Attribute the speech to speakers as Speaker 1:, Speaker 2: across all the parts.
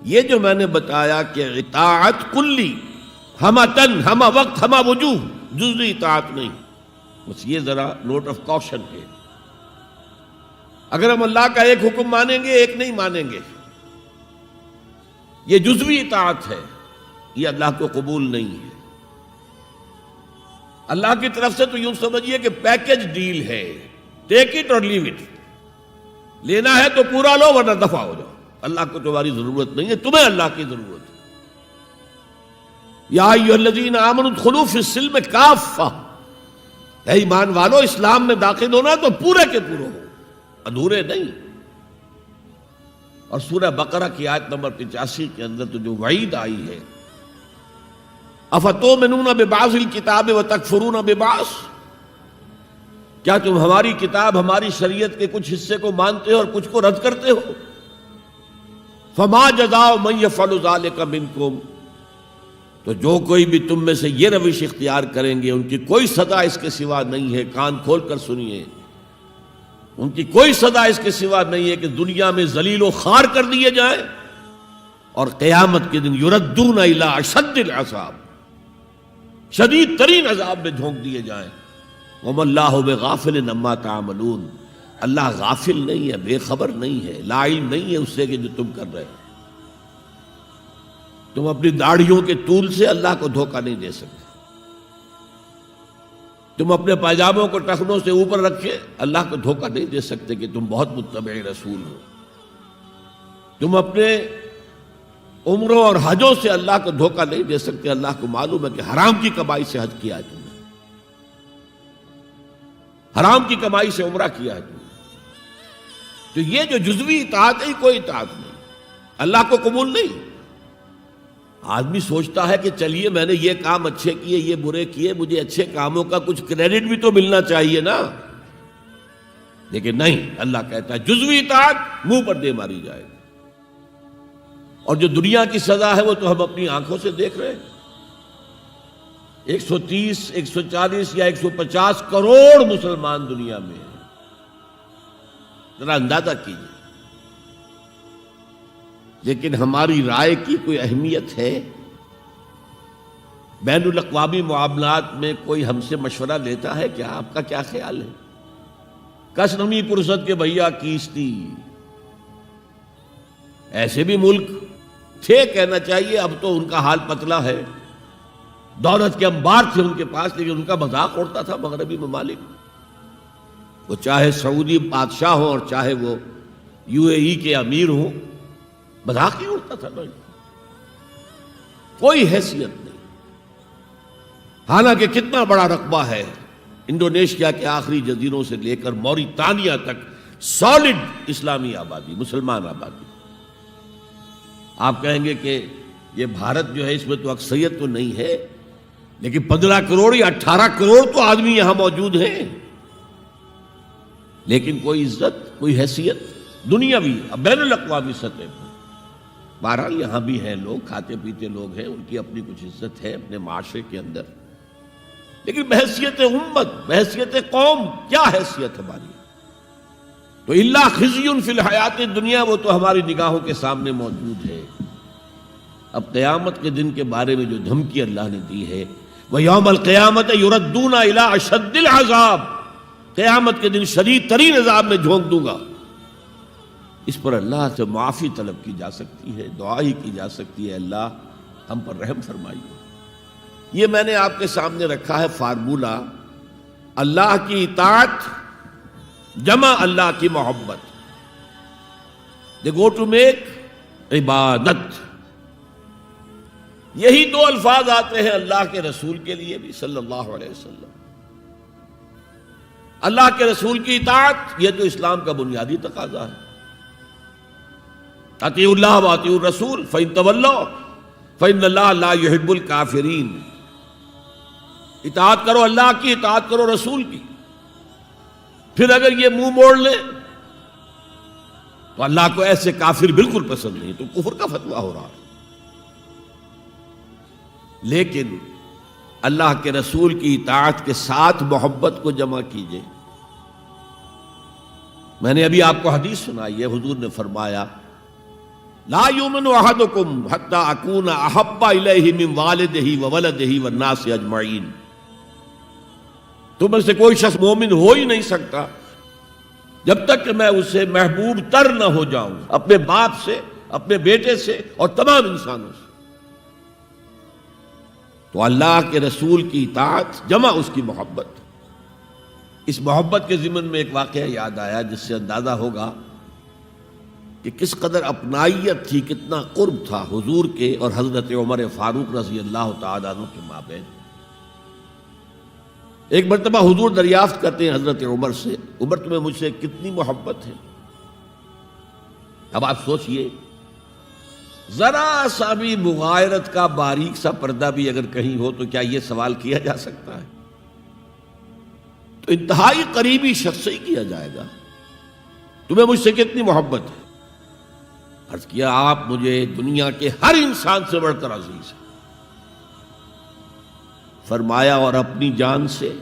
Speaker 1: یہ جو میں نے بتایا کہ اطاعت کلی، ہمہ تن، ہمہ وقت، ہمہ وجوہ، جزوی اطاعت نہیں، بس یہ ذرا نوٹ آف کاشن ہے۔ اگر ہم اللہ کا ایک حکم مانیں گے، ایک نہیں مانیں گے، یہ جزوی اطاعت ہے، یہ اللہ کو قبول نہیں ہے۔ اللہ کی طرف سے تو یوں سمجھیے کہ پیکج ڈیل ہے، ٹیک اٹ اور لیو اٹ، لینا ہے تو پورا لو ورنہ دفع ہو جاؤ، اللہ کو تمہاری ضرورت نہیں ہے، تمہیں اللہ کی ضرورت ہے۔ یا ایھا الذین آمنوا ادخلوا فی السلم کافہ، اے ایمان والو اسلام میں داخل ہونا تو پورے کے پورے ہو، ادھورے نہیں۔ اور سورہ بقرہ کی آیت نمبر 85 کے اندر تو جو وعید آئی ہے، افتؤمنون ببعض الکتاب وتکفرون ببعض، کیا تم ہماری کتاب، ہماری شریعت کے کچھ حصے کو مانتے ہو اور کچھ کو رد کرتے ہو؟ فما جزاء من یفعل ذلک منکم، تو جو کوئی بھی تم میں سے یہ روش اختیار کریں گے ان کی کوئی سزا اس کے سوا نہیں ہے، کان کھول کر سنیے، ان کی کوئی سزا اس کے سوا نہیں ہے کہ دنیا میں ذلیل و خوار کر دیے جائیں اور قیامت کے دن یردون الی اشد العذاب، شدید ترین عذاب میں جھونک دیے جائیں۔ وما اللہ بغافل عما تعملون، اللہ غافل نہیں ہے، بے خبر نہیں ہے، لا علم نہیں ہے اس سے کہ جو تم کر رہے ہو۔ تم اپنی داڑھیوں کے طول سے اللہ کو دھوکہ نہیں دے سکتے، تم اپنے پائجاموں کو ٹخنوں سے اوپر رکھے اللہ کو دھوکہ نہیں دے سکتے کہ تم بہت متبع رسول ہو، تم اپنے عمروں اور حجوں سے اللہ کو دھوکہ نہیں دے سکتے، اللہ کو معلوم ہے کہ حرام کی کمائی سے حج کیا ہے تم نے، حرام کی کمائی سے عمرہ کیا ہے تم نے۔ تو یہ جو جزوی اطاعت ہے، کوئی اطاعت نہیں، اللہ کو قبول نہیں۔ آدمی سوچتا ہے کہ چلیے میں نے یہ کام اچھے کیے، یہ برے کیے، مجھے اچھے کاموں کا کچھ کریڈٹ بھی تو ملنا چاہیے نا، لیکن نہیں، اللہ کہتا ہے جزوی اطاعت منہ پر دے ماری جائے گی، اور جو دنیا کی سزا ہے وہ تو ہم اپنی آنکھوں سے دیکھ رہے ہیں۔ 130، 140 یا 150 کروڑ مسلمان دنیا میں ہیں، ذرا اندازہ کیجیے، لیکن ہماری رائے کی کوئی اہمیت ہے؟ بین الاقوامی معاملات میں کوئی ہم سے مشورہ لیتا ہے کیا؟ آپ کا کیا خیال ہے؟ کس نمی پرست کے بھیا کیستی، ایسے بھی ملک تھے کہنا چاہیے، اب تو ان کا حال پتلا ہے، دولت کے انبار تھے ان کے پاس، لیکن ان کا مذاق اڑتا تھا مغربی ممالک، وہ چاہے سعودی بادشاہ ہوں اور چاہے وہ UAE کے امیر ہوں، مذاق ہی اڑتا تھا، کوئی حیثیت نہیں۔ حالانکہ کتنا بڑا رقبہ ہے انڈونیشیا کے آخری جزیروں سے لے کر موریتانیہ تک، سالڈ اسلامی آبادی، مسلمان آبادی۔ آپ کہیں گے کہ یہ بھارت جو ہے اس میں تو اکثریت تو نہیں ہے، لیکن 15 کروڑ یا 18 کروڑ تو آدمی یہاں موجود ہیں، لیکن کوئی عزت، کوئی حیثیت دنیاوی بین الاقوامی سطح پر۔ بہرحال یہاں بھی ہیں لوگ، کھاتے پیتے لوگ ہیں، ان کی اپنی کچھ عزت ہے اپنے معاشرے کے اندر، لیکن بحیثیت امت، بحیثیت قوم کیا حیثیت ہماری؟ تو الا خزی فی الحیات الدنیا، وہ تو ہماری نگاہوں کے سامنے موجود ہے۔ اب قیامت کے دن کے بارے میں جو دھمکی اللہ نے دی ہے، وَيَوْمَ الْقِيَامَةِ يُرَدُّونَ إِلَىٰ أَشَدِّ الْعَذَابِ، قیامت کے دن شدید ترین عذاب میں جھونک دوں گا۔ اس پر اللہ سے معافی طلب کی جا سکتی ہے، دعا ہی کی جا سکتی ہے، اللہ ہم پر رحم فرمائیے۔ یہ میں نے آپ کے سامنے رکھا ہے فارمولہ، اللہ کی اطاعت جمع اللہ کی محبت، دے گو ٹو میک عبادت۔ یہی دو الفاظ آتے ہیں اللہ کے رسول کے لیے بھی صلی اللہ علیہ وسلم۔ اللہ کے رسول کی اطاعت یہ تو اسلام کا بنیادی تقاضا ہے، اطیعوا اللہ واطیعوا الرسول فإن تولوا فإن اللہ لا يحب الکافرین۔ اطاعت کرو اللہ کی، اطاعت کرو رسول کی، پھر اگر یہ منہ موڑ لیں تو اللہ کو ایسے کافر بالکل پسند نہیں، تو کفر کا فتویٰ ہو رہا ہے۔ لیکن اللہ کے رسول کی اطاعت کے ساتھ محبت کو جمع کیجئے۔ میں نے ابھی آپ کو حدیث سنائی ہے، حضور نے فرمایا لا یؤمن احدکم حتی اکون احب الیہ من والدہ وولدہ والناس اجمعین، تم میں سے کوئی شخص مومن ہو ہی نہیں سکتا جب تک کہ میں اسے محبوب تر نہ ہو جاؤں اپنے باپ سے، اپنے بیٹے سے اور تمام انسانوں سے۔ تو اللہ کے رسول کی اطاعت جمع اس کی محبت۔ اس محبت کے ضمن میں ایک واقعہ یاد آیا جس سے اندازہ ہوگا کہ کس قدر اپنائیت تھی، کتنا قرب تھا حضور کے اور حضرت عمر فاروق رضی اللہ تعالیٰ عنہ کے مابین۔ ایک مرتبہ حضور دریافت کرتے ہیں حضرت عمر سے، عمر تمہیں مجھ سے کتنی محبت ہے؟ اب آپ سوچئے، ذرا سا بھی مغایرت کا باریک سا پردہ بھی اگر کہیں ہو تو کیا یہ سوال کیا جا سکتا ہے؟ تو انتہائی قریبی شخص سے ہی کیا جائے گا، تمہیں مجھ سے کتنی محبت ہے؟ عرض کیا آپ مجھے دنیا کے ہر انسان سے بڑھ کر عزیز ہیں۔ فرمایا اور اپنی جان سے؟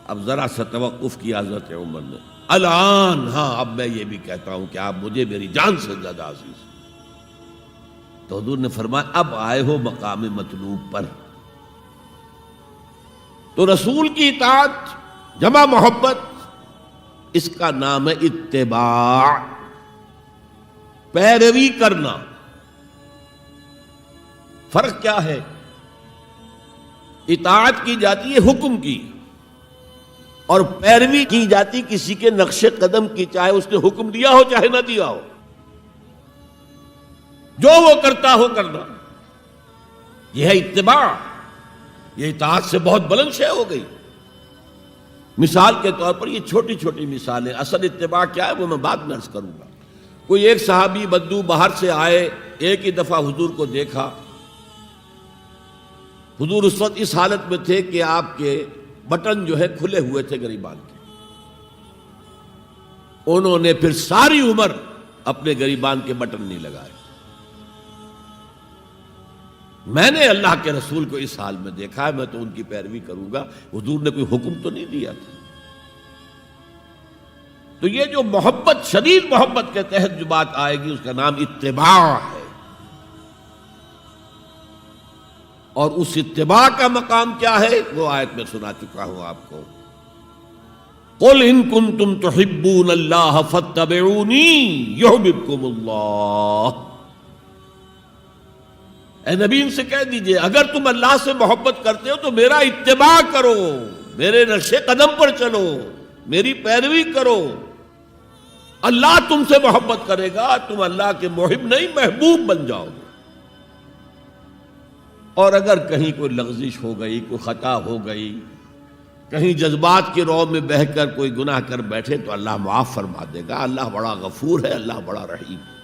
Speaker 1: اب ذرا سا توقف کیا حضرت عمر نے، الان ہاں اب میں یہ بھی کہتا ہوں کہ آپ مجھے میری جان سے زیادہ عزیز ہیں۔ تو حضور نے فرمایا اب آئے ہو مقام مطلوب پر۔ تو رسول کی اطاعت جمع محبت، اس کا نام ہے اتباع، پیروی کرنا۔ فرق کیا ہے؟ اطاعت کی جاتی ہے حکم کی، اور پیروی کی جاتی کسی کے نقش قدم کی، چاہے اس نے حکم دیا ہو چاہے نہ دیا ہو، جو وہ کرتا ہو کرنا، یہ ہے اتباع۔ یہ اطاعت سے بہت بلند شے ہو گئی۔ مثال کے طور پر یہ چھوٹی چھوٹی مثالیں، اصل اتباع کیا ہے وہ میں بعد میں عرض کروں گا۔ کوئی ایک صحابی بدو باہر سے آئے، ایک ہی دفعہ حضور کو دیکھا، حضور اس وقت اس حالت میں تھے کہ آپ کے بٹن جو ہے کھلے ہوئے تھے گریبان کے، انہوں نے پھر ساری عمر اپنے گریبان کے بٹن نہیں لگائے۔ میں نے اللہ کے رسول کو اس حال میں دیکھا ہے، میں تو ان کی پیروی کروں گا، حضور نے کوئی حکم تو نہیں دیا تھا۔ تو یہ جو محبت، شدید محبت کے تحت جو بات آئے گی اس کا نام اتباع ہے، اور اس اتباع کا مقام کیا ہے وہ آیت میں سنا چکا ہوں آپ کو۔ قُلْ إِن كُنتُمْ تُحِبُّونَ اللَّهَ فَاتَّبِعُونِي يُحْبِبْكُمُ اللَّهُ۔ اے نبی ان سے کہہ دیجئے اگر تم اللہ سے محبت کرتے ہو تو میرا اتباع کرو، میرے نقش قدم پر چلو، میری پیروی کرو۔ اللہ تم سے محبت کرے گا، تم اللہ کے محب نہیں محبوب بن جاؤ گے۔ اور اگر کہیں کوئی لغزش ہو گئی، کوئی خطا ہو گئی، کہیں جذبات کی رو میں بہہ کر کوئی گناہ کر بیٹھے تو اللہ معاف فرما دے گا۔ اللہ بڑا غفور ہے، اللہ بڑا رحیم ہے۔